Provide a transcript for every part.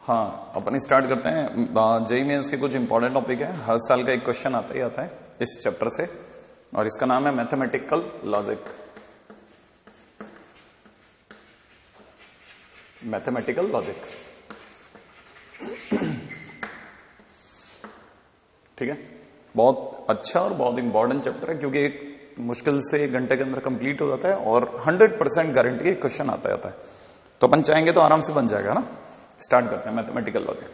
हाँ, अपन स्टार्ट करते हैं। जेईई मेंस के कुछ इंपॉर्टेंट टॉपिक है, हर साल का एक क्वेश्चन आता ही आता है इस चैप्टर से, और इसका नाम है मैथमेटिकल लॉजिक। मैथमेटिकल लॉजिक, ठीक है। बहुत अच्छा और बहुत इंपॉर्टेंट चैप्टर है, क्योंकि एक मुश्किल से 1 घंटे के अंदर कंप्लीट हो जाता है और 100% गारंटी क्वेश्चन आता है। तो अपन चाहेंगे तो आराम से बन जाएगा ना। स्टार्ट करते हैं मैथमेटिकल लॉजिक।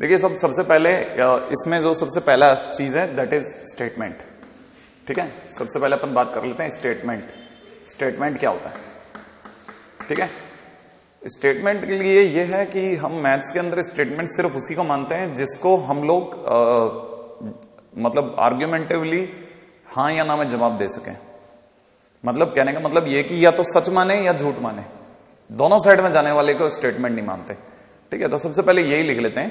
देखिए, सबसे पहले इसमें जो सबसे पहला चीज है दैट इज स्टेटमेंट, ठीक है। सबसे पहले अपन बात कर लेते हैं स्टेटमेंट। स्टेटमेंट क्या होता है, ठीक है। स्टेटमेंट के लिए यह है कि हम मैथ्स के अंदर स्टेटमेंट सिर्फ उसी को मानते हैं जिसको हम लोग मतलब आर्ग्यूमेंटिवली हाँ या ना में जवाब दे सकें। मतलब कहने का मतलब ये कि या तो सच माने या झूठ माने, दोनों साइड में जाने वाले को स्टेटमेंट नहीं मानते, ठीक है। तो सबसे पहले यही लिख लेते हैं,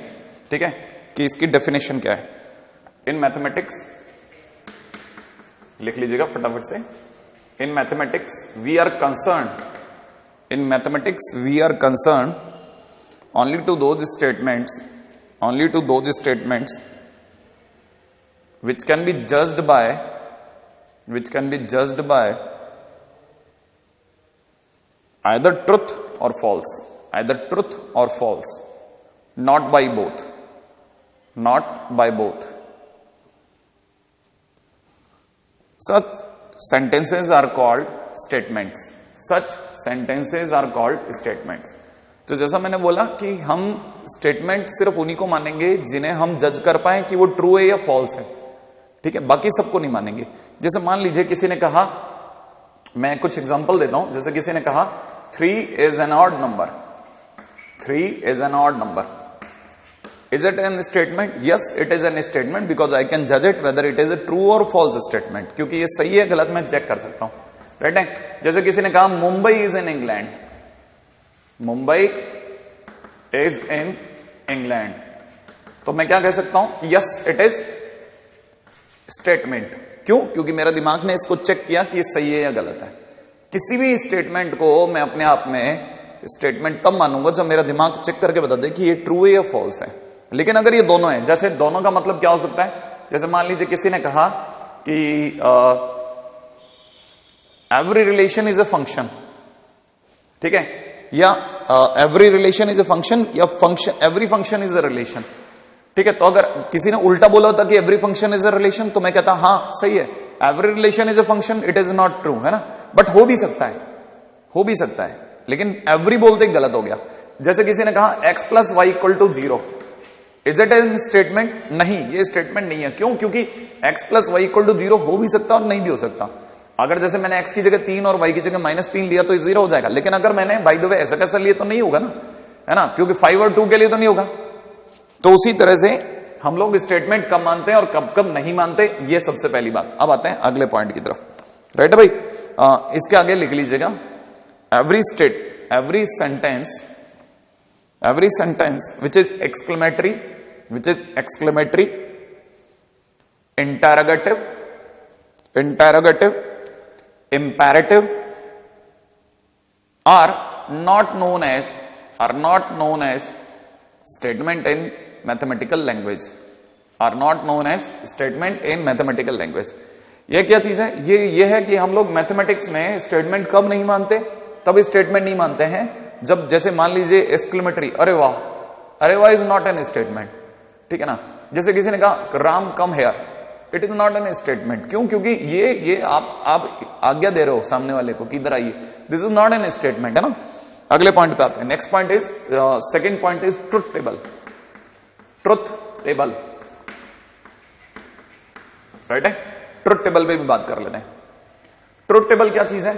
ठीक है, कि इसकी डेफिनेशन क्या है। इन मैथमेटिक्स, लिख लीजिएगा फटाफट से। In mathematics we are concern, in mathematics we are concern only to those statements, only to those statements which can be judged by either truth or false, either truth or false, not by both, not by both. Such sentences are called statements, such sentences are called statements. तो जैसा मैंने बोला कि हम statement सिर्फ उन्हीं को मानेंगे जिन्हें हम जज कर पाए कि वो ट्रू है या फॉल्स है, ठीक है। बाकी सबको नहीं मानेंगे। जैसे मान लीजिए किसी ने कहा, मैं कुछ एग्जांपल देता हूं, जैसे किसी ने कहा 3 is an odd number, 3 is an odd number. Is it an statement? Yes, it is an statement because I can जज it whether it is a true और फॉल्स स्टेटमेंट, क्योंकि ये सही है गलत मैं चेक कर सकता हूं, राइट है। जैसे किसी ने कहा Mumbai is in England, Mumbai is in England, तो मैं क्या कह सकता हूं? Yes, it is statement. क्यों? क्योंकि मेरा दिमाग ने इसको चेक किया कि ये सही है या गलत है। किसी भी स्टेटमेंट को मैं अपने आप में स्टेटमेंट तब मानूंगा जब मेरा दिमाग चेक करके बता दे कि ये ट्रू है या फॉल्स है। लेकिन अगर ये दोनों है, जैसे दोनों का मतलब क्या हो सकता है? जैसे मान लीजिए किसी ने कहा कि every relation is a function, ठीक है, या every relation is a function, या function every function is a relation, ठीक है। तो अगर किसी ने उल्टा बोला होता कि every function is a relation, तो मैं कहता हाँ सही है, every relation is a function, it is not true, है ना। बट हो भी सकता है, हो भी सकता है, लेकिन एवरी बोलते गलत हो गया। जैसे किसी ने कहा x + y = 0, is it an statement? नहीं, ये स्टेटमेंट नहीं है। क्यों? क्योंकि x + y = 0 हो भी सकता और नहीं भी हो सकता। अगर जैसे मैंने x की जगह 3 और y की जगह -3 लिया तो 0 हो जाएगा, लेकिन अगर मैंने बाय द वे ऐसा कैसा लिए तो नहीं होगा ना, है ना, क्योंकि 5 और 2 के लिए तो नहीं होगा। तो उसी तरह से हम लोग स्टेटमेंट कब मानते हैं और कब कब नहीं मानते, ये सबसे पहली बात। अब आते हैं अगले पॉइंट की तरफ, राइट है भाई। इसके आगे लिख लीजिएगा, every sentence which is exclamatory, interrogative, imperative are not known as statement in mathematical language, are not known as statement in mathematical language। ये क्या चीज है? ये है कि हम लोग मैथमेटिक्स में स्टेटमेंट कब नहीं मानते, तब स्टेटमेंट नहीं मानते हैं जब, जैसे मान लीजिए एक्सक्लेमेटरी, अरे वाह इज नॉट एन स्टेटमेंट, ठीक है ना। जैसे किसी ने कहा Ram come here, it is not an statement. क्यों? क्योंकि ये आप आज्ञा दे रहे हो सामने वाले को कि इधर आइए, this is not an statement, है ना। अगले पॉइंट पे आते हैं। Next point is, second point is truth table. Truth table, right है। ट्रुथ टेबल पे भी बात कर लेते हैं। ट्रुथ टेबल क्या चीज है?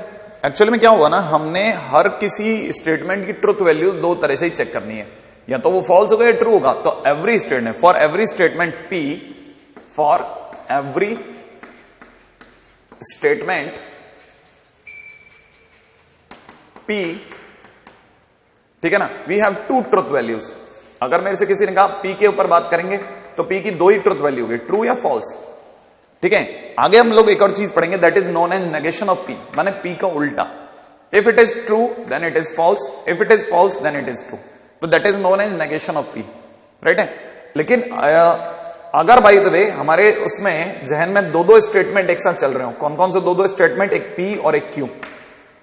एक्चुअली में क्या हुआ ना, हमने हर किसी स्टेटमेंट की ट्रुथ वैल्यू 2 तरह से ही चेक करनी है, या तो वो फॉल्स होगा या ट्रू होगा। तो every statement, for every statement P, for every statement P, ठीक है ना, वी हैव 2 ट्रुथ वैल्यूज। अगर मेरे से किसी ने कहा P के ऊपर बात करेंगे तो P की 2 ही ट्रुथ वैल्यू होगी, ट्रू या फॉल्स, ठीक है। आगे हम लोग एक और चीज पढ़ेंगे, that is known as negation of P, माने P का उल्टा। If it is true then it is false, if it is false then it is true. तो that is known as negation of P, right है। लेकिन अगर by the way हमारे उसमें जहन में दो दो स्टेटमेंट एक साथ चल रहे हो, कौन कौन से दो दो स्टेटमेंट, एक पी और एक क्यू,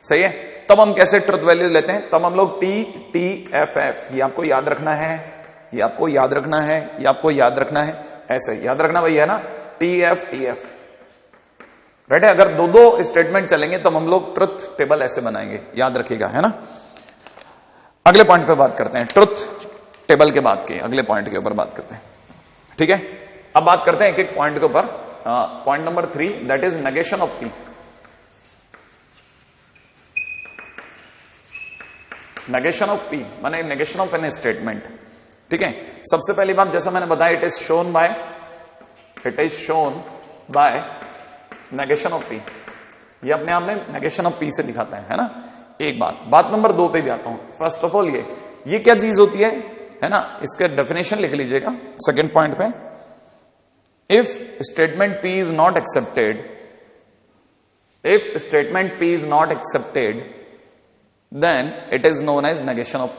सही है, तब हम कैसे ट्रुथ वैल्यू लेते हैं, तब हम लोग टी टी एफ एफ, ये आपको याद रखना है, ये आपको याद रखना है, ये आपको याद रखना है, ऐसे याद रखना भैया ना, टी एफ, राइट है। अगर दो दो स्टेटमेंट चलेंगे तब हम लोग ट्रुथ टेबल ऐसे बनाएंगे, याद रखिएगा, है ना। अगले पॉइंट पे बात करते हैं, ट्रुथ टेबल के बाद के अगले पॉइंट के ऊपर बात करते हैं, ठीक है। अब बात करते हैं एक एक पॉइंट के ऊपर। Point number 3, that is negation of P. Negation of P माने नेगेशन ऑफ एन स्टेटमेंट, ठीक है। सबसे पहली बात, जैसा मैंने बताया, it is shown by negation of P. ये अपने आप में नेगेशन ऑफ पी से दिखाता है ना। एक बात नंबर 2 पे भी आता हूं। फर्स्ट ऑफ ऑल ये क्या चीज होती है ना, इसका डेफिनेशन लिख लीजिएगा सेकेंड पॉइंट पे। If statement P is not accepted, then it is known as negation of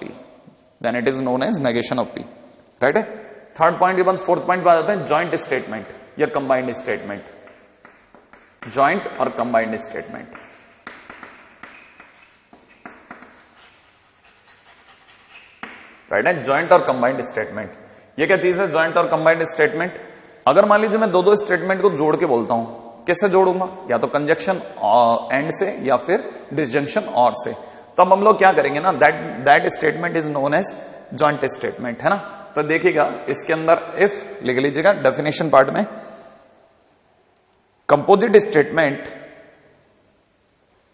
P. Right है। थर्ड पॉइंट के बाद फोर्थ पॉइंट पे आ जाता है जॉइंट स्टेटमेंट या कंबाइंड स्टेटमेंट, जॉइंट और कंबाइंड स्टेटमेंट। राइट है, जॉइंट और कंबाइंड स्टेटमेंट। ये क्या चीज है जॉइंट और कंबाइंड स्टेटमेंट? अगर मान लीजिए मैं दो दो स्टेटमेंट को जोड़ के बोलता हूं, कैसे जोड़ूंगा, या तो कंजक्शन एंड से या फिर डिसजंक्शन और से, तो अब हम लोग क्या करेंगे ना, that statement is known as joint statement, है ना। तो देखिएगा इसके अंदर इफ लिख लीजिएगा डेफिनेशन पार्ट में, composite statement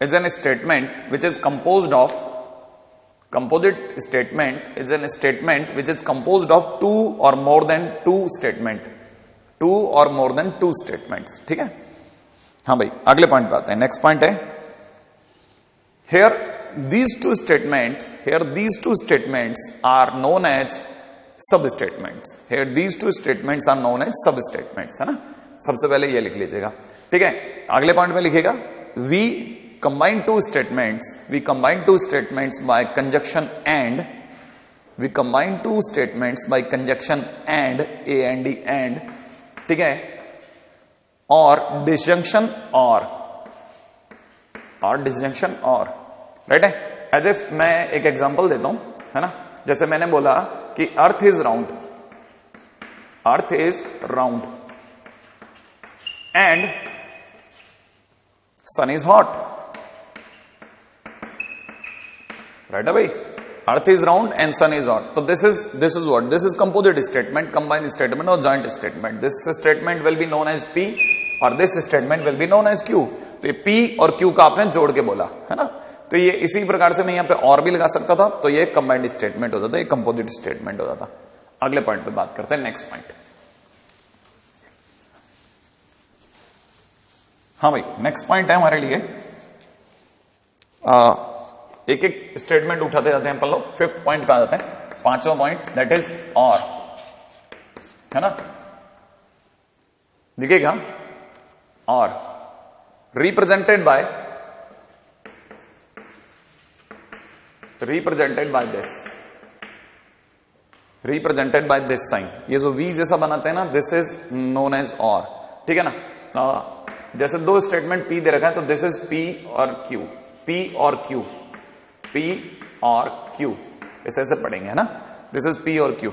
is an statement which is composed of, composite statement is an statement which is composed of two or more than two statements, ठीक है। हाँ भाई, अगले पॉइंट पे आते हैं। नेक्स्ट पॉइंट है, here these two statements are known as sub statements, है ना। सबसे पहले ये लिख लीजिएगा, ठीक है। अगले पॉइंट में लिखिएगा, we combine two statements by conjunction and, A and D and, ठीक है, और disjunction और राइट है। एज इफ मैं एक एग्जांपल देता हूं, है ना। जैसे मैंने बोला कि earth is round and sun is hot, right है भाई। Earth is round and sun is hot, तो this is what, this is composite statement, combined statement और joint statement. This statement will be known as P और this statement will be known as Q. तो ये P और Q का आपने जोड़ के बोला, है ना। तो ये इसी प्रकार से मैं यहां पे और भी लगा सकता था, तो ये कंबाइंड स्टेटमेंट होता था, ये कंपोजिट स्टेटमेंट होता था। अगले पॉइंट पे बात करते हैं, नेक्स्ट पॉइंट। हाँ भाई, नेक्स्ट पॉइंट है हमारे लिए, एक एक स्टेटमेंट उठाते जाते हैं अपन लोग। फिफ्थ पॉइंट पे आ जाते हैं, पांचवा पॉइंट, दैट इज और, है ना। दिखेगा और रिप्रेजेंटेड बाय दिस साइन। ये जो वी जैसा बनाते हैं ना, दिस इज नोन एज और, ठीक है ना। जैसे दो स्टेटमेंट पी दे रखा है, तो दिस इज पी और क्यू, ऐसे पढ़ेंगे, है ना। दिस इज पी और क्यू।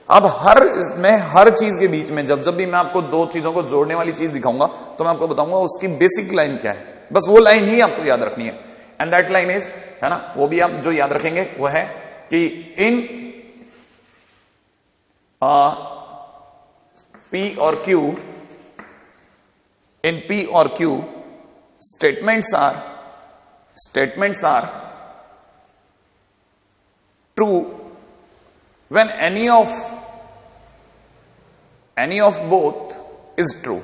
अब हर चीज के बीच में जब भी मैं आपको दो चीजों को जोड़ने वाली चीज दिखाऊंगा, तो मैं आपको बताऊंगा उसकी बेसिक लाइन क्या है, बस वो लाइन ही आपको याद रखनी है। एंड दैट लाइन इज, है ना, वो भी आप जो याद रखेंगे वो है कि इन पी और Q statements are true when any of both is true,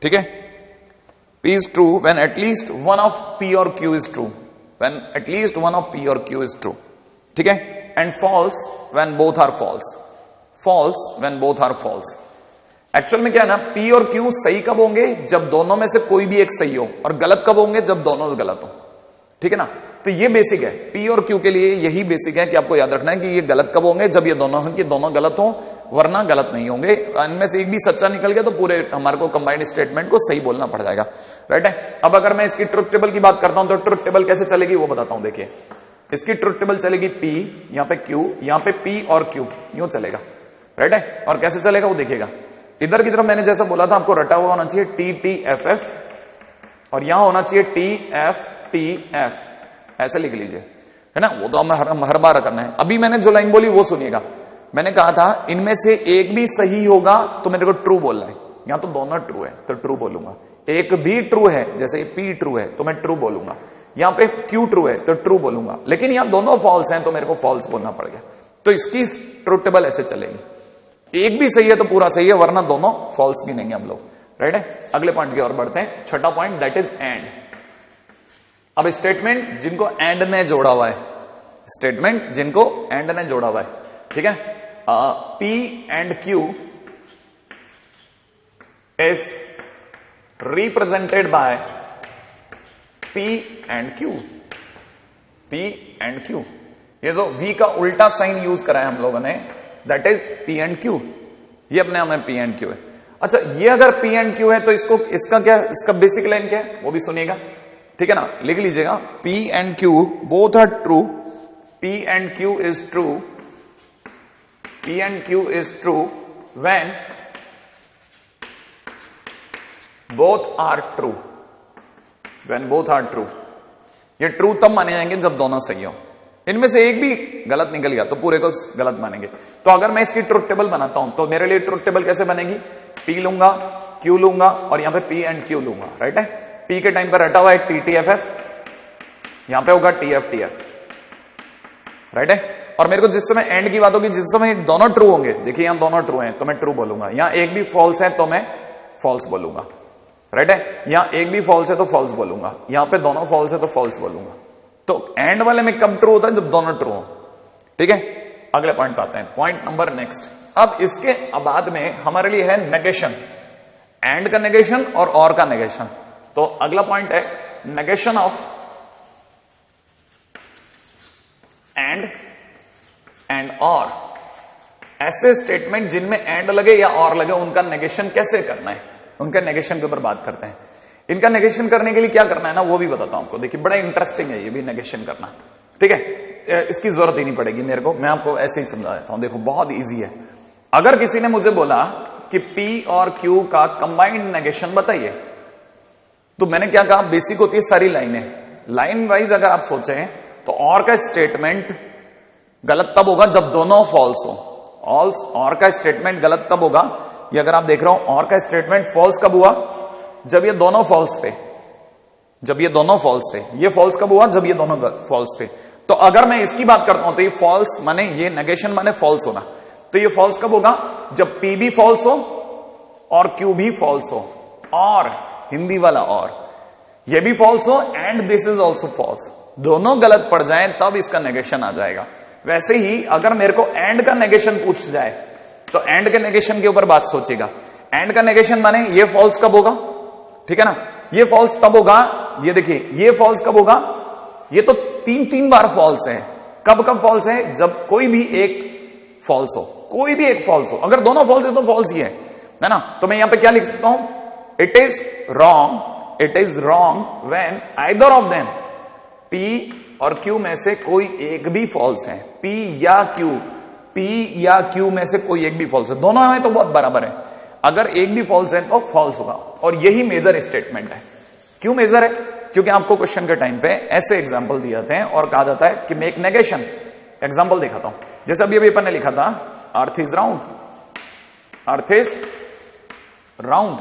ठीक है। P is true when at least one of P or Q is true, ठीक है। and false when both are false, actual में क्या है ना, P और Q सही कब होंगे, जब दोनों में से कोई भी एक सही हो, और गलत कब होंगे, जब दोनों गलत हो, ठीक है ना। तो ये बेसिक है, पी और क्यू के लिए यही बेसिक है कि आपको याद रखना है कि ये गलत कब होंगे, जब ये दोनों हों कि दोनों गलत हों, वरना गलत नहीं होंगे। इनमें से एक भी सच्चा निकल गया तो पूरे हमारे को कंबाइंड स्टेटमेंट को सही बोलना पड़ जाएगा, राइट है। अब अगर मैं इसकी ट्रुथ टेबल की बात करता हूं तो ट्रुथ टेबल कैसे चलेगी वो बताता हूं। देखिए इसकी ट्रुथ टेबल चलेगी पी, यहां पे क्यू, यहां पे पी और क्यू, यूं चलेगा, राइट है। और कैसे चलेगा वो देखिएगा, इधर की तरफ मैंने जैसा बोला था आपको रटा हुआ होना चाहिए टी टी एफ एफ, और यहां होना चाहिए टी एफ टी एफ, ऐसे लिख लीजिए, है ना। वो तो हम हर बार करना है। अभी मैंने जो लाइन बोली वो सुनिएगा, मैंने कहा था इनमें से एक भी सही होगा तो मेरे को ट्रू बोलना है। यहां तो दोनों ट्रू है तो ट्रू बोलूंगा, एक भी ट्रू है जैसे पी ट्रू है तो मैं ट्रू बोलूंगा, यहां पे क्यू ट्रू है तो ट्रू बोलूंगा, लेकिन यहां दोनों फॉल्स हैं तो मेरे को फॉल्स बोलना पड़ गया। तो इसकी ट्रुथ टेबल ऐसे चलेगी, एक भी सही है तो पूरा सही है, वरना दोनों फॉल्स गिनेंगे हम लोग, राइट है। अगले पॉइंट की ओर बढ़ते हैं, छठा पॉइंट दैट इज एंड। अब स्टेटमेंट जिनको एंड ने जोड़ा हुआ है, स्टेटमेंट जिनको एंड ने जोड़ा हुआ है, ठीक है। P and Q is represented by P and Q, P and Q. ये जो वी का उल्टा साइन यूज करा है हम लोगों ने, that is P and Q, ये अपने आप में पी एंड क्यू है। अच्छा, ये अगर पी एंड क्यू है तो इसको इसका क्या, इसका बेसिक लाइन क्या है वो भी सुनिएगा, ठीक है ना। लिख लीजिएगा, P and Q both are true, P and Q is true, P and Q is true when both are true, when both are true. ये ट्रू तब माने जाएंगे जब दोनों सही हो। इनमें से एक भी गलत निकल गया तो पूरे को गलत मानेंगे। तो अगर मैं इसकी ट्रुथ टेबल बनाता हूं तो मेरे लिए ट्रुथ टेबल कैसे बनेगी, पी लूंगा, क्यू लूंगा और यहां पे पी एंड क्यू लूंगा, राइट है। पी के टाइम पर रटा हुआ है टी टी एफ एफ, यहां पे होगा T F T F, right है। और मेरे को जिस समय एंड की बात होगी, जिस समय दोनों ट्रू होंगे, देखिए यहां दोनों ट्रू हैं तो मैं ट्रू बोलूंगा, यहां एक भी फॉल्स है तो मैं फॉल्स बोलूंगा, राइट है। यहां एक भी फॉल्स है तो फॉल्स बोलूंगा, यहां पे दोनों फॉल्स है तो फॉल्स बोलूंगा। तो एंड वाले में कब ट्रू होता है, जब दोनों ट्रू हो, ठीक है। अगले पॉइंट पे आते हैं, पॉइंट नंबर नेक्स्ट। अब इसके बाद में हमारे लिए है नेगेशन, एंड का नेगेशन और का नेगेशन। तो अगला पॉइंट है नेगेशन ऑफ एंड और। ऐसे स्टेटमेंट जिनमें एंड लगे या और लगे उनका नेगेशन कैसे करना है, उनका नेगेशन के ऊपर बात करते हैं। इनका नेगेशन करने के लिए क्या करना है ना वो भी बताता हूं आपको। देखिए बड़ा इंटरेस्टिंग है ये भी नेगेशन करना, ठीक है। इसकी जरूरत ही नहीं पड़ेगी मेरे को, मैं आपको ऐसे ही समझा देता हूं। देखो बहुत इजी है। अगर किसी ने मुझे बोला कि पी और क्यू का कंबाइंड नेगेशन बताइए, तो मैंने क्या कहा, बेसिक होती है सारी लाइनें, लाइन वाइज अगर आप सोचें तो और का स्टेटमेंट गलत तब होगा जब दोनों फॉल्स हो। और का स्टेटमेंट गलत तब होगा, ये अगर आप देख रहे हो और का स्टेटमेंट फॉल्स कब हुआ, जब ये दोनों फॉल्स थे, जब ये दोनों फॉल्स थे। ये फॉल्स कब हुआ, जब ये दोनों फॉल्स थे। तो अगर मैं इसकी बात करता हूं तो ये फॉल्स माने, ये नेगेशन माने फॉल्स होना। तो ये फॉल्स कब होगा, जब पी भी फॉल्स हो और क्यू भी फॉल्स हो, और हिंदी वाला और ये भी फॉल्स हो and this is also false, दोनों गलत पड़ जाए तब इसका नेगेशन आ जाएगा। वैसे ही अगर मेरे को एंड का नेगेशन पूछ जाए तो एंड के नेगेशन के ऊपर बात सोचेगा। एंड का नेगेशन माने ये फॉल्स कब होगा, ठीक है ना। ये फॉल्स तब होगा, ये देखिए ये फॉल्स कब होगा, ये तो तीन बार फॉल्स है। कब कब फॉल्स है, जब कोई भी एक फॉल्स हो, कोई भी एक फॉल्स हो। अगर दोनों फॉल्स है तो फॉल्स ही है ना। तो मैं यहां पे क्या लिख सकता हूं, it is wrong when either of them, P और क्यू में से कोई एक भी फॉल्स है। पी या क्यू में से कोई एक भी फॉल्स है, दोनों है तो बहुत बराबर है। अगर एक भी फॉल्स है तो फॉल्स होगा। और यही मेजर स्टेटमेंट है। क्यों मेजर है, क्योंकि आपको क्वेश्चन के टाइम पे ऐसे एग्जांपल दिए जाते हैं और कहा जाता है कि मेक नेगेशन। एग्जांपल दिखाता हूं, जैसे अभी अपन ने लिखा था earth is round, earth is round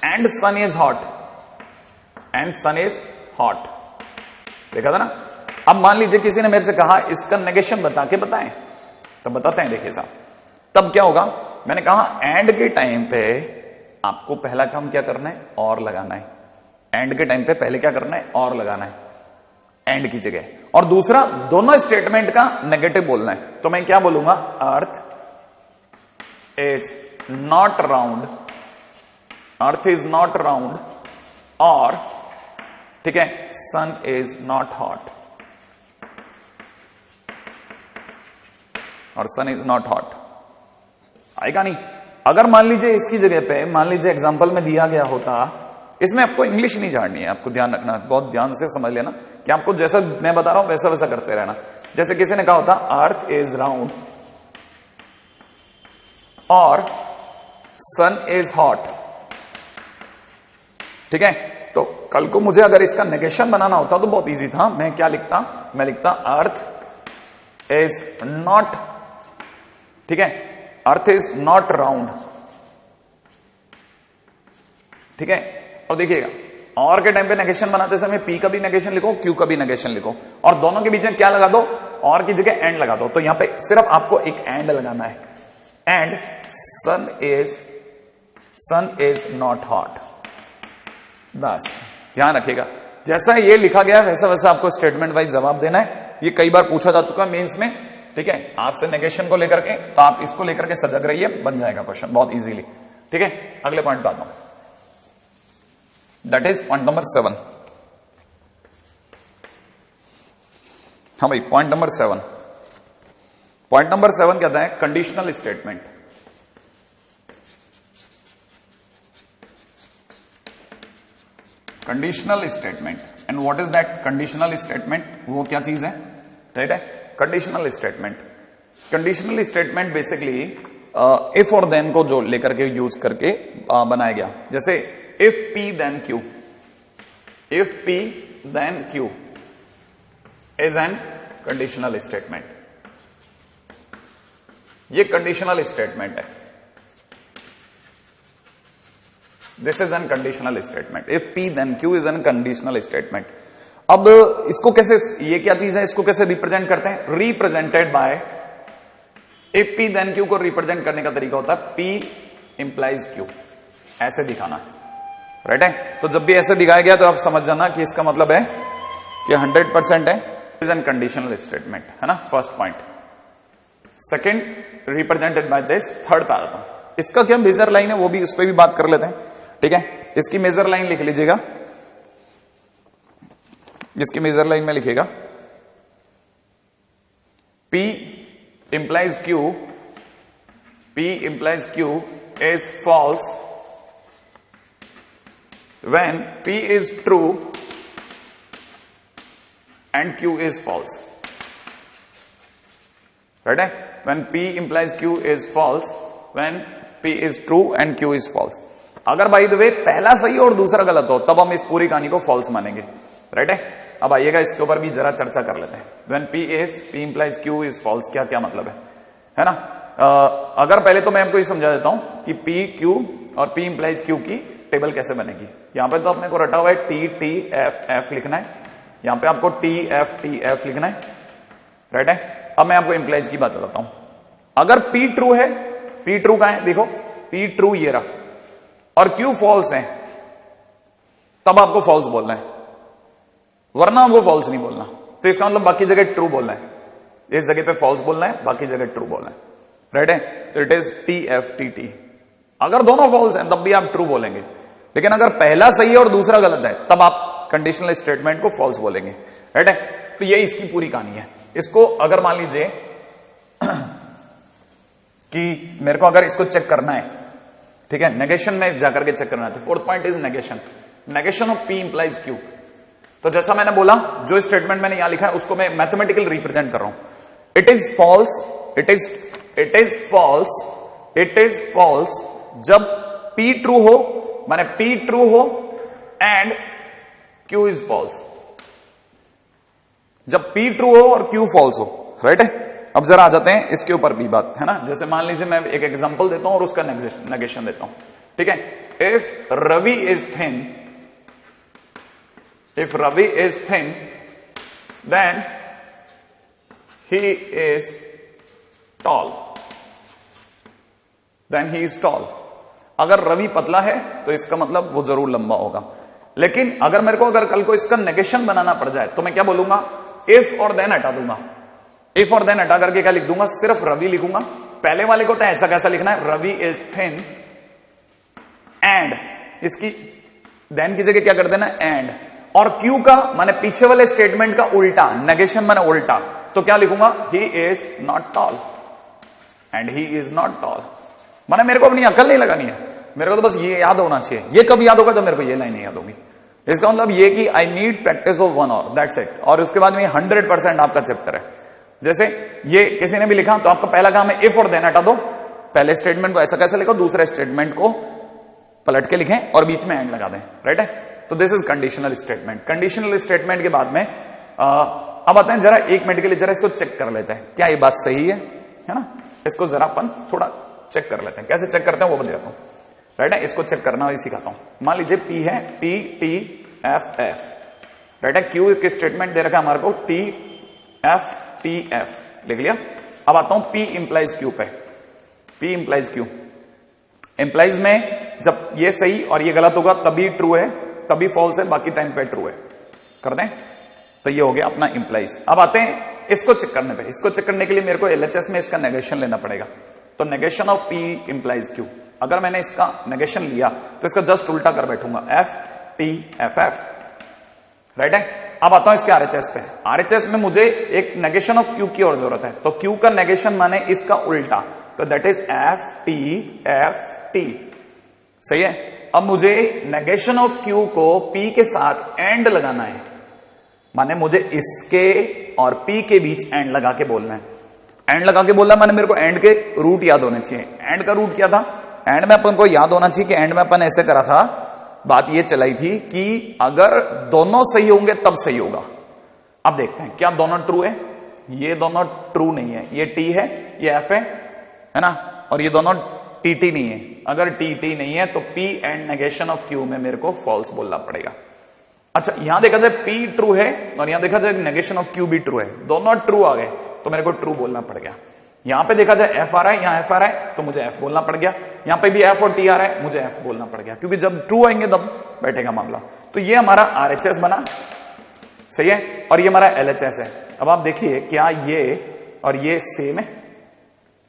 and sun is hot, and sun is hot, देखा था ना। अब मान लीजिए किसी ने मेरे से कहा इसका नेगेशन बता के बताएं, तो बताते हैं। देखिए साहब, तब क्या होगा, मैंने कहा एंड के टाइम पे आपको पहला काम क्या करना है, और लगाना है। एंड के टाइम पे पहले क्या करना है, और लगाना है एंड की जगह। और दूसरा, दोनों स्टेटमेंट का नेगेटिव बोलना है। तो मैं क्या बोलूंगा, earth is not round, earth is not round, और ठीक है सन इज नॉट हॉट। और सन इज नॉट हॉट, आएगा नहीं। अगर मान लीजिए इसकी जगह पे मान लीजिए एग्जांपल में दिया गया होता, इसमें आपको इंग्लिश नहीं जाननी है, आपको ध्यान रखना, बहुत ध्यान से समझ लेना कि आपको जैसा मैं बता रहा हूं वैसा वैसा करते रहना। जैसे किसी ने कहा होता अर्थ इज राउंड और सन इज हॉट, ठीक है, तो कल को मुझे अगर इसका नेगेशन बनाना होता तो बहुत इजी था, मैं क्या लिखता, मैं लिखता अर्थ इज नॉट, ठीक है, अर्थ इज नॉट राउंड, ठीक है। और देखिएगा और के टाइम पे नेगेशन बनाते समय पी का भी नेगेशन लिखो, क्यू का भी नेगेशन लिखो, और दोनों के बीच में क्या लगा दो, और की जगह एंड लगा दो। तो यहां पे सिर्फ आपको एक एंड लगाना है, and sun is not hot, बस ध्यान रखिएगा। जैसा ये लिखा गया है वैसा वैसा आपको स्टेटमेंट वाइज जवाब देना है। ये कई बार पूछा जा चुका है मेंस में, ठीक है, आपसे नेगेशन को लेकर के, तो आप इसको लेकर के सजग रहिए, बन जाएगा क्वेश्चन बहुत इजीली, ठीक है। अगले पॉइंट पे आता हूं, दैट इज पॉइंट नंबर 7। हाँ भाई, पॉइंट नंबर 7, पॉइंट नंबर 7 कहता है conditional statement. Conditional statement, and what is that conditional statement, वो क्या चीज है, राइट है। Conditional statement, conditional statement basically if और देन को जो लेकर के यूज करके बनाया गया। जैसे if P then Q, if P then Q is an conditional statement, ये कंडीशनल स्टेटमेंट है, this is an conditional statement, if P then Q is an conditional statement. अब इसको कैसे, ये क्या चीज है, इसको कैसे रिप्रेजेंट करते हैं, represented by, if P then Q को रिप्रेजेंट करने का तरीका होता है P इंप्लाइज Q, ऐसे दिखाना, राइट है। तो जब भी ऐसे दिखाया गया तो आप समझ जाना कि इसका मतलब है कि 100% है, इज एन कंडीशनल स्टेटमेंट, है ना, first point. Second, represented by this, third पे आता हूं, इसका क्या मेजर लाइन है वो भी, उस पर भी बात कर लेते हैं, ठीक है। इसकी मेजर लाइन लिख लीजिएगा, इसकी मेजर लाइन में लिखिएगा P implies Q, P implies Q is false when P is true and Q is false, right है, when P implies Q is false when P is true and Q is false। अगर by the way पहला सही और दूसरा गलत हो तब हम इस पूरी कहानी को फॉल्स मानेंगे, राइट है। अब आइएगा इसके ऊपर भी जरा चर्चा कर लेते हैं। When P implies Q is false, क्या क्या मतलब है ना। अगर पहले तो मैं आपको ये समझा देता हूं कि P Q और P implies Q की टेबल कैसे बनेगी। यहां पे तो अपने को रटा हुआ है T T F F लिखना है, यहां पे आपको T F लिखना है, राइट है। अब मैं आपको इंप्लाइज की बात बताता हूं। अगर P ट्रू है, P ट्रू का है, देखो P ट्रू ये रहा, और Q फॉल्स है, तब आपको फॉल्स बोलना है, वरना आपको फॉल्स नहीं बोलना। तो इसका मतलब बाकी जगह ट्रू बोलना है, इस जगह पे फॉल्स बोलना है, बाकी जगह ट्रू बोलना है, राइट है। तो इट इज TFTT। अगर दोनों फॉल्स हैं तब भी आप ट्रू बोलेंगे, लेकिन अगर पहला सही है और दूसरा गलत है तब आप कंडीशनल स्टेटमेंट को फॉल्स बोलेंगे, राइट है। तो ये इसकी पूरी कहानी है। इसको अगर मान लीजिए कि मेरे को अगर इसको चेक करना है, ठीक है, नेगेशन में जाकर के चेक करना है, तो fourth point is negation, negation of P implies Q। तो जैसा मैंने बोला, जो स्टेटमेंट मैंने यहां लिखा है उसको मैं मैथमेटिकल रिप्रेजेंट कर रहा हूं। It is false, it is false, it is false जब P ट्रू हो, माने P ट्रू हो एंड Q इज फॉल्स, जब P ट्रू हो और Q फॉल्स हो, राइट है। अब जरा आ जाते हैं इसके ऊपर भी बात, है ना। जैसे मान लीजिए मैं एक एग्जांपल देता हूं और उसका नेगेशन देता हूं, ठीक है। If Ravi is thin, if Ravi is thin then he is tall, then he is tall। अगर रवि पतला है तो इसका मतलब वो जरूर लंबा होगा। लेकिन अगर मेरे को अगर कल को इसका नेगेशन बनाना पड़ जाए तो मैं क्या बोलूंगा, इफ और देन हटा दूंगा। इफ और देन हटा करके क्या लिख दूंगा, सिर्फ रवि लिखूंगा। पहले वाले को तो ऐसा कैसा लिखना है, रवि इज थिन एंड, इसकी देन की जगह क्या कर देना, एंड। और Q का माने पीछे वाले स्टेटमेंट का उल्टा, नेगेशन माने उल्टा, तो क्या लिखूंगा, he is not toll. And he is not toll. माने मेरे को अपनी अकल नहीं लगानी है, मेरे को तो बस ये याद होना चाहिए। ये कब याद होगा जब मेरे को ये लाइन नहीं याद होगी। इसका मतलब ये कि I need practice of 1 hour, that's it. और उसके बाद में 100% आपका चैप्टर है। जैसे ये किसी ने भी लिखा तो आपका पहला काम है इफ और देन हटा दो। पहले स्टेटमेंट को ऐसा कैसे लिखो, दूसरे स्टेटमेंट को पलट के लिखें और बीच में एंड लगा दें, राइट है। तो this is conditional statement. Conditional statement के बाद में अब आते हैं जरा एक मिनट के लिए जरा इसको चेक कर लेते हैं क्या ये बात सही है ना। इसको जरा अपन थोड़ा चेक कर लेते हैं। कैसे चेक करते हैं वो बताता हूं, राइट है। इसको चेक करना वही सिखाता हूं। मान लीजिए P है T T F F, right है। Q के स्टेटमेंट दे रखा है हमारे को T F T F, लिख लिया। अब आता हूं P इंप्लाइज Q पे। P इंप्लाइज Q, इंप्लाइज में जब ये सही और ये गलत होगा तभी ट्रू है, तभी फॉल्स है, बाकी टाइम पे ट्रू है। कर दें तो ये हो गया अपना इंप्लाइज। अब आते हैं इसको चेक करने पे। इसको चेक करने के लिए मेरे को LHS में इसका नेगेशन लेना पड़ेगा। तो negation of P implies Q, अगर मैंने इसका नेगेशन लिया तो इसका जस्ट उल्टा कर बैठूंगा F T F F, right है। अब आता हूं इसके RHS पे। RHS में मुझे एक नेगेशन ऑफ Q की और जरूरत है। तो Q का नेगेशन माने इसका उल्टा, तो that is F T F T, सही है। अब मुझे नेगेशन ऑफ Q को P के साथ एंड लगाना है, माने मुझे इसके और P के बीच एंड लगा के बोलना है। एंड लगा के बोलना माने मेरे को एंड के रूट याद होने चाहिए। एंड का रूट क्या था, एंड में अपन को याद होना चाहिए कि एंड में अपन ऐसे करा था, बात ये चलाई थी कि अगर दोनों सही होंगे तब सही होगा। अब देखते हैं क्या दोनों ट्रू है। ये दोनों ट्रू नहीं है, ये T है ये F है ना, और ये दोनों TT नहीं है। अगर TT नहीं है तो P and negation of Q में मेरे को फॉल्स बोलना पड़ेगा। अच्छा, यहां देखा जाए P ट्रू है और यहां देखा जाए नेगेशन ऑफ Q भी ट्रू है, दोनों ट्रू आ गए तो मेरे को ट्रू बोलना पड़ गया। यहां पे देखा जाए F आ रहा है, यहां F आ रहा है तो मुझे F बोलना पड़ गया। यहां पे भी F और T आ रहा है, मुझे F बोलना पड़ गया, क्योंकि जब ट्रू आएंगे तब बैठेगा मामला। तो ये हमारा RHS बना, सही है, और ये हमारा LHS है। अब आप देखिए क्या ये और ये सेम है,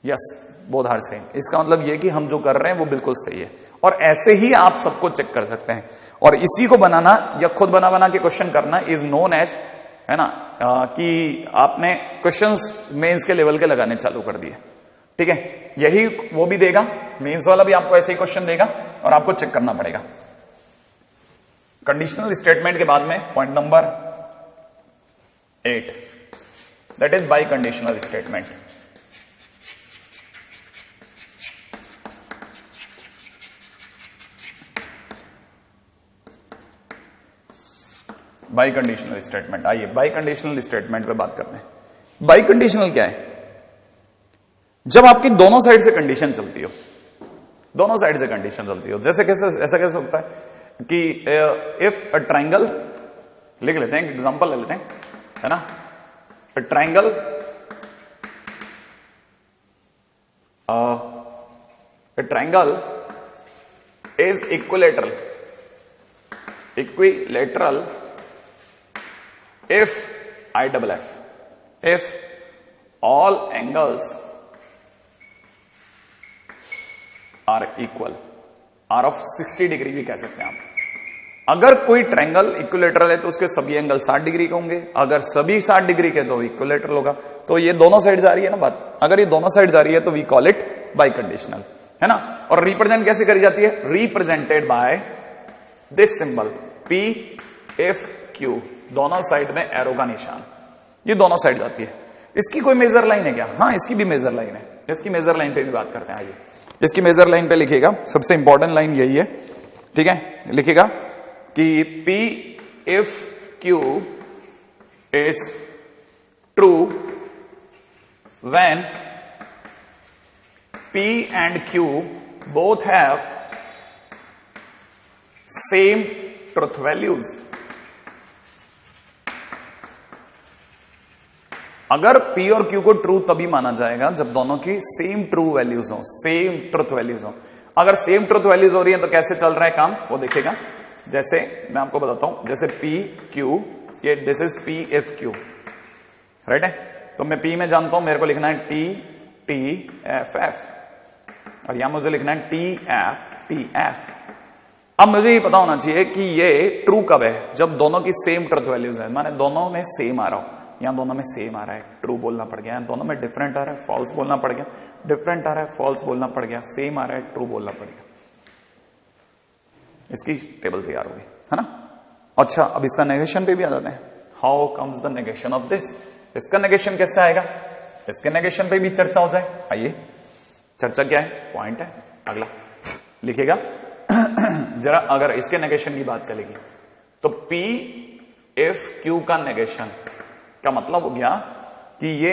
यस बोथ आर सेम। इसका मतलब ये कि हम जो कर रहे हैं वो बिल्कुल सही है। और ऐसे ही आप सबको चेक कर सकते हैं। और इसी को बनाना या खुद बना के क्वेश्चन करना इज नोन एज, है ना, कि आपने क्वेश्चंस मेंस के लेवल के लगाने चालू कर दिए, ठीक है। यही वो भी देगा, मेंस वाला भी आपको ऐसे ही क्वेश्चन देगा और आपको चेक करना पड़ेगा। कंडीशनल स्टेटमेंट के बाद में point number 8, that is by conditional statement. By conditional statement. आइए बाई कंडीशनल स्टेटमेंट पे बात करते हैं। बाई कंडीशनल क्या है, जब आपकी दोनों साइड से कंडीशन चलती हो, दोनों साइड से कंडीशन चलती हो। जैसे कैसे, ऐसा कैसे होता है कि इफ अ ट्राइंगल, लिख लेते हैं एग्जांपल ले लेते हैं, है ना। अ triangle is equilateral if IFF, if all angles are equal, are of 60 degree भी कह सकते हैं आप। अगर कोई ट्रायंगल इक्विलेटरल है तो उसके सभी एंगल 60 डिग्री के होंगे, अगर सभी 60 डिग्री के तो इक्विलेटरल होगा। तो ये दोनों साइड जा रही है ना बात, अगर ये दोनों साइड जा रही है तो we call it by conditional, है ना। और रिप्रेजेंट कैसे करी जाती है, represented by this symbol P F Q, दोनों साइड में एरो का निशान, ये दोनों साइड जाती है। इसकी कोई मेजर लाइन है क्या, हाँ इसकी भी मेजर लाइन है। इसकी मेजर लाइन पे भी बात करते हैं। आइए इसकी मेजर लाइन पे लिखिएगा, सबसे इंपॉर्टेंट लाइन यही है, ठीक है। लिखिएगा कि P if Q is true when P and Q both have same truth values। अगर P और Q को ट्रू तभी माना जाएगा जब दोनों की सेम ट्रू वैल्यूज हो, सेम ट्रुथ वैल्यूज हो। अगर सेम ट्रुथ वैल्यूज हो रही है तो कैसे चल रहा है काम वो देखेगा। जैसे मैं आपको बताता हूं, जैसे P Q, ये this is P F Q, right है। तो मैं P में जानता हूं, मेरे को लिखना है T T F F, और यहां मुझे लिखना है T F T F। अब मुझे ये पता होना चाहिए कि ये ट्रू कब है, जब दोनों की सेम ट्रुथ वैल्यूज है, माने दोनों में सेम आ रहा हो। यहां दोनों में सेम आ रहा है, ट्रू बोलना पड़ गया, यहां दोनों में डिफरेंट आ रहा है, फॉल्स बोलना पड़ गया, डिफरेंट आ रहा है, फॉल्स बोलना पड़ गया, सेम आ रहा है, ट्रू बोलना पड़ गया। इसकी टेबल तैयार हो गई, है ना। अच्छा, अब इसका नेगेशन पे भी आ जाते हैं। How comes the negation of this, इसका नेगेशन कैसे आएगा, इसके नेगेशन पे भी चर्चा हो जाए। आइए, चर्चा क्या है, पॉइंट है अगला लिखेगा जरा। अगर इसके नेगेशन की बात चलेगी तो P if Q का नेगेशन का मतलब हो गया कि ये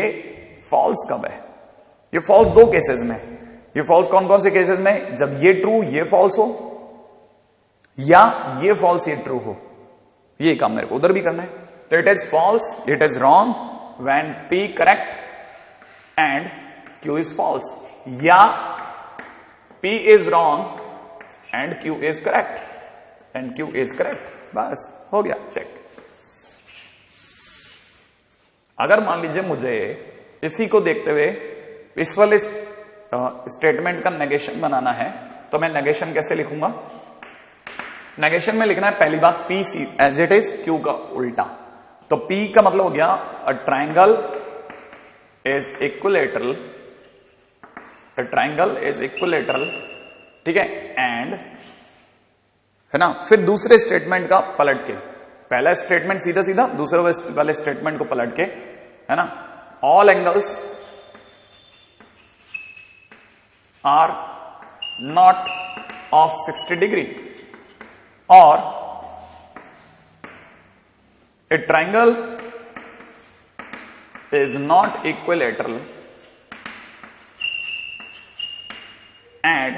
फॉल्स कब है, ये फॉल्स दो केसेस में। ये फॉल्स कौन कौन से केसेस में, जब ये ट्रू ये फॉल्स हो, या ये फॉल्स ये ट्रू हो। ये काम मेरे को उधर भी करना है। तो it is false, it is wrong when P correct and Q is false, या P is wrong and Q is correct and Q is correct. बस हो गया, चेक। अगर मान लीजिए मुझे इसी को देखते हुए इस वाले स्टेटमेंट का नेगेशन बनाना है, तो मैं नेगेशन कैसे लिखूंगा। नेगेशन में लिखना है पहली बात P C as it is, Q का उल्टा। तो P का मतलब हो गया a triangle is equilateral, a triangle is equilateral, ठीक है, एंड, है ना। फिर दूसरे स्टेटमेंट का पलट के, पहला स्टेटमेंट सीधा सीधा, दूसरे वाले स्टेटमेंट को पलट के, है ना। All angles are not of 60 degree, और a triangle is not equilateral and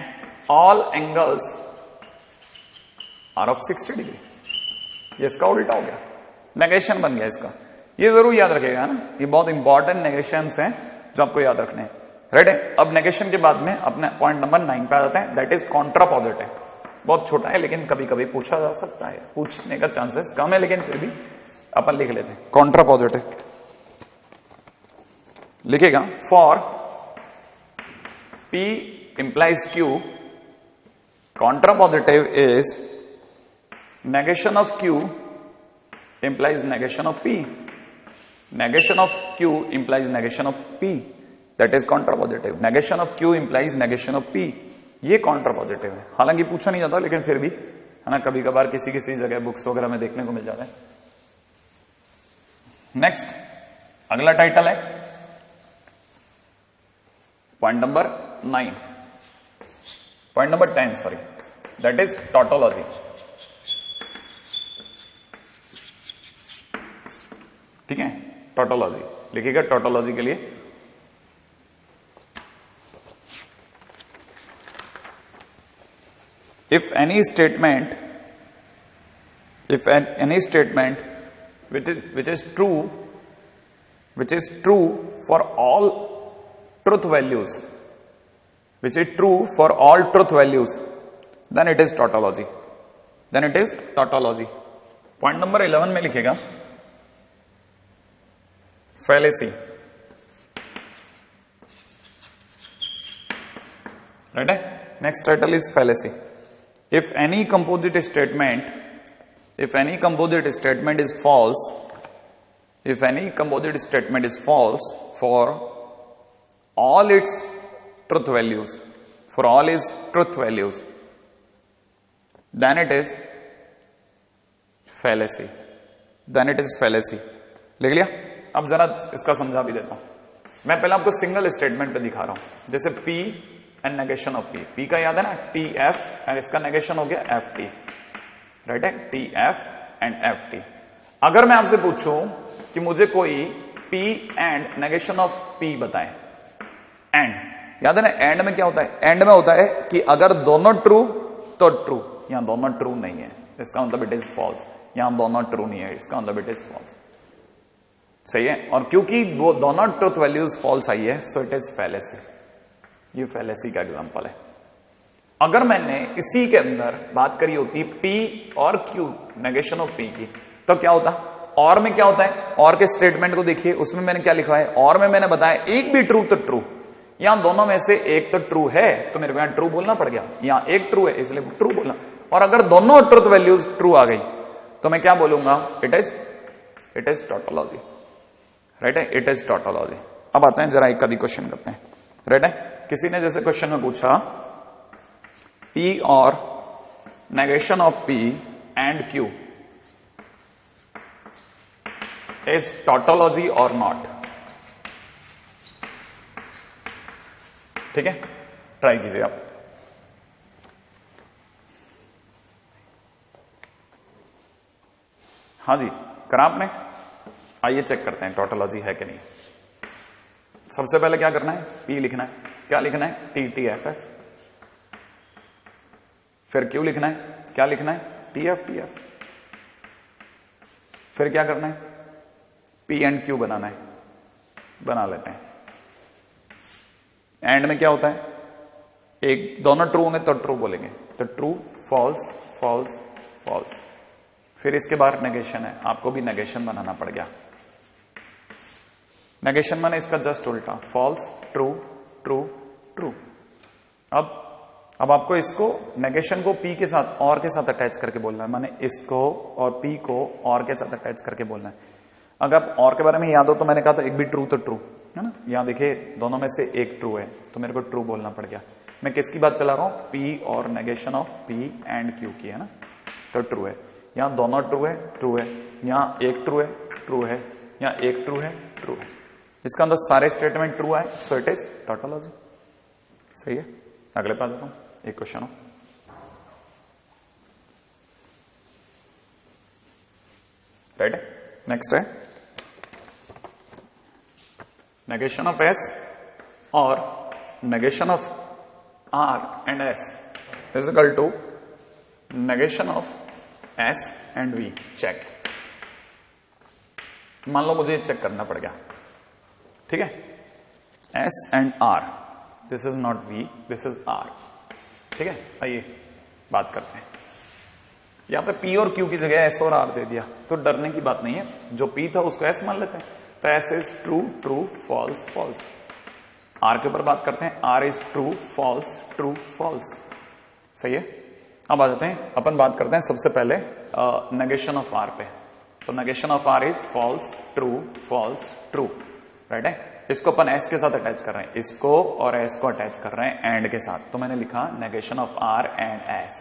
all angles are of 60 degree. ये इसका उल्टा हो गया, नेगेशन बन गया इसका। ये जरूर याद रखेगा ना, ये बहुत इंपॉर्टेंट नेगेशंस हैं जो आपको याद रखने हैं। राइट है। अब नेगेशन के बाद में अपने पॉइंट नंबर 9 पे आ जाते हैं, दैट इज कॉन्ट्रा पॉजिटिव। बहुत छोटा है लेकिन कभी कभी पूछा जा सकता है, पूछने का चांसेस कम है लेकिन फिर भी अपन लिख लेते हैं। कॉन्ट्रा पॉजिटिव लिखेगा for P implies Q, contra positive is negation of Q implies negation of P, negation of Q implies negation of P, that is contra positive। negation of Q implies negation of P, ये contra positive है। हालांकि पूछा नहीं जाता लेकिन फिर भी, है ना, कभी कभार किसी किसी जगह बुक्स वगैरह में देखने को मिल जाता है। नेक्स्ट अगला टाइटल है point number 9, point number 10 sorry, that is tautology. ठीक है, टॉटोलॉजी लिखिएगा। टॉटोलॉजी के लिए if any statement which is true for all truth values, which is true for all truth values, then it is tautology, then it is tautology। Point number 11 में लिखेगा fallacy, right है। next title is fallacy। if any composite statement is false, if any composite statement is false for all its truth values, for all its truth values, then it is fallacy, then it is fallacy। लिख लिया। अब जरा इसका समझा भी देता हूं। मैं पहले आपको सिंगल स्टेटमेंट पे दिखा रहा हूं, जैसे P and negation of P का याद है ना, TF एंड इसका नेगेशन हो गया FT, राइट है, TF एंड FT। अगर मैं आपसे पूछूं कि मुझे कोई P and negation of P बताएं, एंड याद है ना, एंड में क्या होता है, एंड में होता है कि अगर दोनों ट्रू तो ट्रू, यहां दोनों ट्रू नहीं है, इसका मतलब इट इज फॉल्स। यहां दोनों ट्रू नहीं है, इसका मतलब इट इज फॉल्स। सही है। और क्योंकि वो दोनों ट्रुथ वैल्यूज फॉल्स आई है, सो इट इज फैलेसी। ये फैलेसी का एग्जांपल है। अगर मैंने इसी के अंदर बात करी होती P और Q, नेगेशन ऑफ P की, तो क्या होता, और में क्या होता है, और के स्टेटमेंट को देखिए, उसमें मैंने क्या लिखा है, और में मैंने बताया एक भी ट्रू तो ट्रू, यहां दोनों में से एक तो ट्रू है तो मेरे को यहां ट्रू बोलना पड़ गया, यहां एक ट्रू है इसलिए ट्रू बोलना। और अगर दोनों ट्रुथ वैल्यूज ट्रू आ गई तो मैं क्या बोलूंगा, इट इज टॉटोलॉजी। राइट है, इट इज टोटोलॉजी। अब आते हैं जरा एक आधी क्वेश्चन करते हैं, राइट है। किसी ने जैसे क्वेश्चन में पूछा P और negation of P and Q is tautology और नॉट। ठीक है, ट्राई कीजिए आप। हाँ जी, करा आपने? आइए चेक करते हैं टोटोलॉजी है कि नहीं। सबसे पहले क्या करना है, P लिखना है। क्या लिखना है? TTFF। फिर Q लिखना है। क्या लिखना है? TFTF। फिर क्या करना है? P एंड Q बनाना है। बना लेते हैं। एंड में क्या होता है, एक दोनों ट्रू होंगे तो ट्रू बोलेंगे, तो ट्रू फॉल्स फॉल्स फॉल्स। फिर इसके बाद नेगेशन है, आपको भी नेगेशन बनाना पड़ गया। नेगेशन माने इसका जस्ट उल्टा, फॉल्स ट्रू ट्रू ट्रू। अब आपको इसको नेगेशन को P के साथ और के साथ अटैच करके बोलना है, माने इसको और P को और के साथ अटैच करके बोलना है। अगर आप और के बारे में याद हो तो मैंने कहा था एक भी ट्रू तो ट्रू है ना। यहां देखिए दोनों में से एक ट्रू है तो मेरे को ट्रू बोलना पड़ गया। मैं किसकी बात चला रहा हूं? P और negation of P and Q की, है ना, तो ट्रू है। यहां दोनों ट्रू है, ट्रू है। यहां एक ट्रू है, ट्रू है। यहां एक ट्रू है, ट्रू है। इसका अंदर सारे स्टेटमेंट ट्रू है, सो इट इज टोटोलॉजी। सही है। अगले पास जाता हूं, एक क्वेश्चन हो, राइट है। नेक्स्ट है नेगेशन ऑफ S और negation of R and S is equal to negation of S and V। Check, मान लो मुझे चेक करना पड़ गया, ठीक है। S and R, this is not V, this is R, ठीक है। आइए बात करते हैं। यहां पे P और Q की जगह S और R दे दिया, तो डरने की बात नहीं है। जो P था उसको S मान लेते हैं, तो S is true true false false. R के ऊपर बात करते हैं, R is true false true false. सही है। अब आ जाते हैं, अपन बात करते हैं सबसे पहले नेगेशन ऑफ R पे। तो negation of R is false true false true, right है। इसको अपन S के साथ अटैच कर रहे हैं, इसको और S को अटैच कर रहे हैं एंड के साथ, तो मैंने लिखा negation of R and S,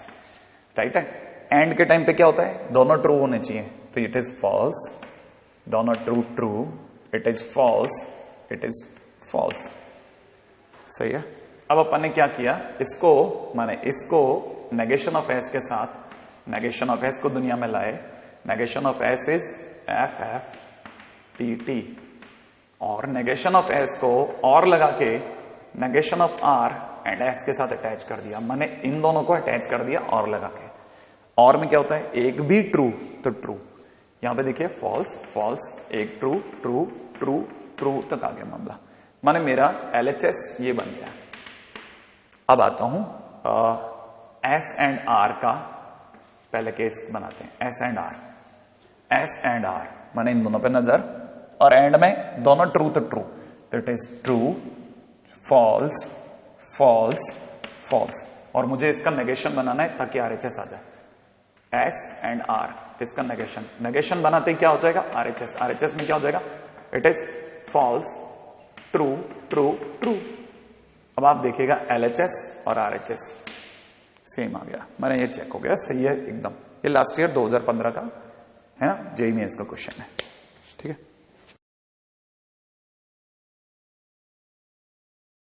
right है। एंड के टाइम पे क्या होता है, दोनों ट्रू होने चाहिए, तो इट इज फॉल्स, दोनों true true, it is false, it is false. सही है। अब अपन ने क्या किया, इसको माने इसको नेगेशन ऑफ S के साथ नेगेशन ऑफ S को दुनिया में लाए। Negation of S is FF TT, और नेगेशन ऑफ S को और लगा के negation of R and S के साथ अटैच कर दिया, माने इन दोनों को अटैच कर दिया और लगा के। और में क्या होता है, एक भी ट्रू तो ट्रू। यहां पे देखिए फॉल्स फॉल्स, एक ट्रू ट्रू ट्रू ट्रू तक आ गया मामला, माने मेरा LHS ये बन गया। अब आता हूं S एंड R का पहले केस बनाते हैं। S and R, S and R माने इन दोनों पे नजर, और एंड में दोनों ट्रू तो ट्रू, तो it is true false false false. और मुझे इसका नेगेशन बनाना है ताकि RHS आ जाए। S एंड R, इसका नेगेशन, नेगेशन बनाते ही क्या हो जाएगा, RHS। RHS में क्या हो जाएगा, it is false true true true. अब आप देखिएगा LHS और RHS सेम आ गया, मैंने ये चेक हो गया, सही है एकदम। ये लास्ट ईयर 2015 का है ना, JEE मेंस का क्वेश्चन है, ठीक है।